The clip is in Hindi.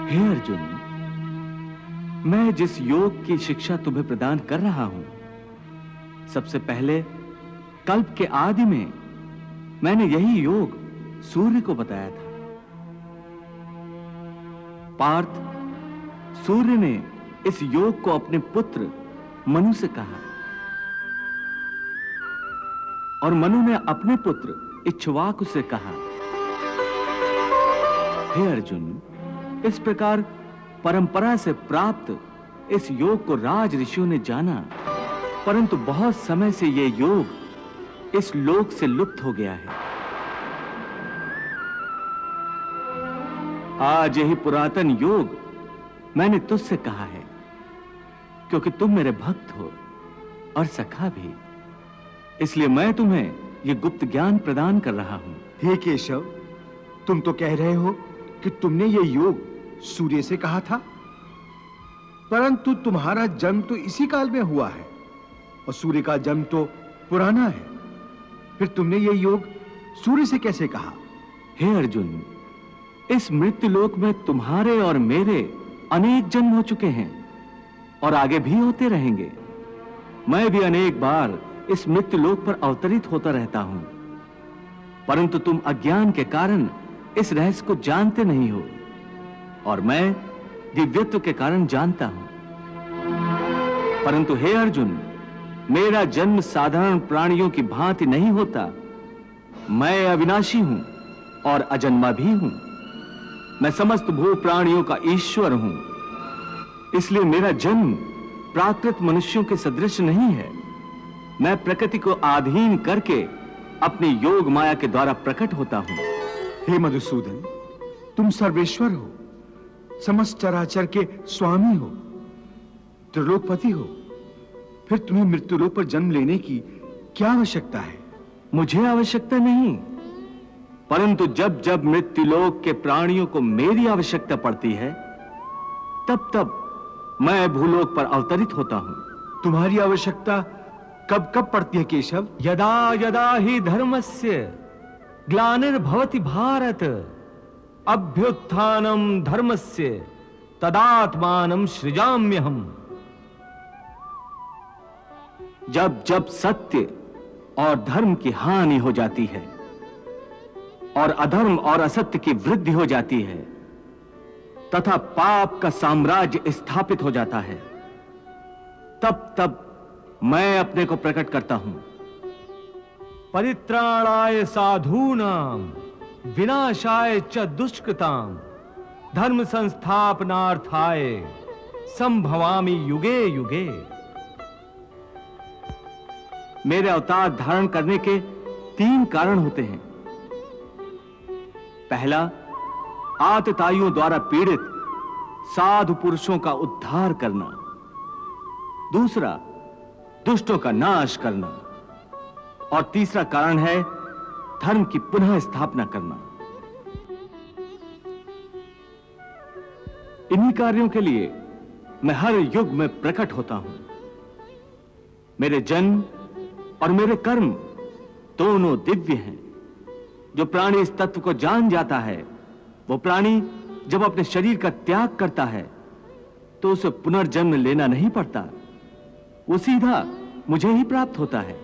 हे अर्जुन, मैं जिस योग की शिक्षा तुम्हें प्रदान कर रहा हूं, सबसे पहले कल्प के आदि में मैंने यही योग सूर्य को बताया था। पार्थ, सूर्य ने इस योग को अपने पुत्र मनु से कहा और मनु ने अपने पुत्र इक्ष्वाकु से कहा। हे अर्जुन, इस प्रकार परंपरा से प्राप्त इस योग को राज ऋषियों ने जाना, परंतु बहुत समय से यह योग इस लोक से लुप्त हो गया है। आज यही पुरातन योग मैंने तुझसे कहा है, क्योंकि तुम मेरे भक्त हो और सखा भी, इसलिए मैं तुम्हें यह गुप्त ज्ञान प्रदान कर रहा हूं। हे केशव, तुम तो कह रहे हो कि तुमने यह योग सूर्य से कहा था, परंतु तुम्हारा जन्म तो इसी काल में हुआ है और सूर्य का जन्म तो पुराना है। फिर तुमने यह योग सूर्य से कैसे कहा? हे अर्जुन, इस मृत्युलोक में तुम्हारे और मेरे अनेक जन्म हो चुके हैं और आगे भी होते रहेंगे। मैं भी अनेक बार इस मृत्युलोक पर अवतरित होता रहता हूं, परंतु तुम अज्ञान के कारण इस रहस्य को जानते नहीं हो और मैं दिव्यत्व के कारण जानता हूं। परंतु हे अर्जुन, मेरा जन्म साधारण प्राणियों की भांति नहीं होता। मैं अविनाशी हूं और अजन्मा भी हूं। मैं समस्त भू प्राणियों का ईश्वर हूं, इसलिए मेरा जन्म प्राकृत मनुष्यों के सदृश नहीं है। मैं प्रकृति को अधीन करके अपनी योग माया के द्वारा प्रकट होता हूं। हे मधुसूदन, तुम सर्वेश्वर हो, समस्त चराचर के स्वामी हो, त्रिलोकपति हो, फिर तुम्हें मृत्युलोक पर जन्म लेने की क्या आवश्यकता है? मुझे आवश्यकता नहीं, परंतु जब जब मृत्युलोक के प्राणियों को मेरी आवश्यकता पड़ती है, तब तब मैं भूलोक पर अवतरित होता हूं। तुम्हारी आवश्यकता कब कब पड़ती है केशव? यदा यदा ही धर्मस्य ग्लानिर्भवति भारत, अभ्युत्थानम धर्मस्य तदात्मानं सृजाम्यहम्। जब जब सत्य और धर्म की हानि हो जाती है और अधर्म और असत्य की वृद्धि हो जाती है तथा पाप का साम्राज्य स्थापित हो जाता है, तब तब मैं अपने को प्रकट करता हूं। परित्राणाय साधूनां विनाशाय च दुष्कृतां धर्म संस्थापनार्थाय संभवामि युगे युगे। मेरे अवतार धारण करने के 3 कारण होते हैं। पहला, आतताइयों द्वारा पीड़ित साधु पुरुषों का उद्धार करना। दूसरा, दुष्टों का नाश करना। और तीसरा कारण है धर्म की पुनः स्थापना करना। इन्हीं कार्यों के लिए मैं हर युग में प्रकट होता हूं। मेरे जन्म और मेरे कर्म दोनों दिव्य हैं। जो प्राणी इस तत्व को जान जाता है, वो प्राणी जब अपने शरीर का त्याग करता है तो उसे पुनर्जन्म लेना नहीं पड़ता, वो सीधा मुझे ही प्राप्त होता है।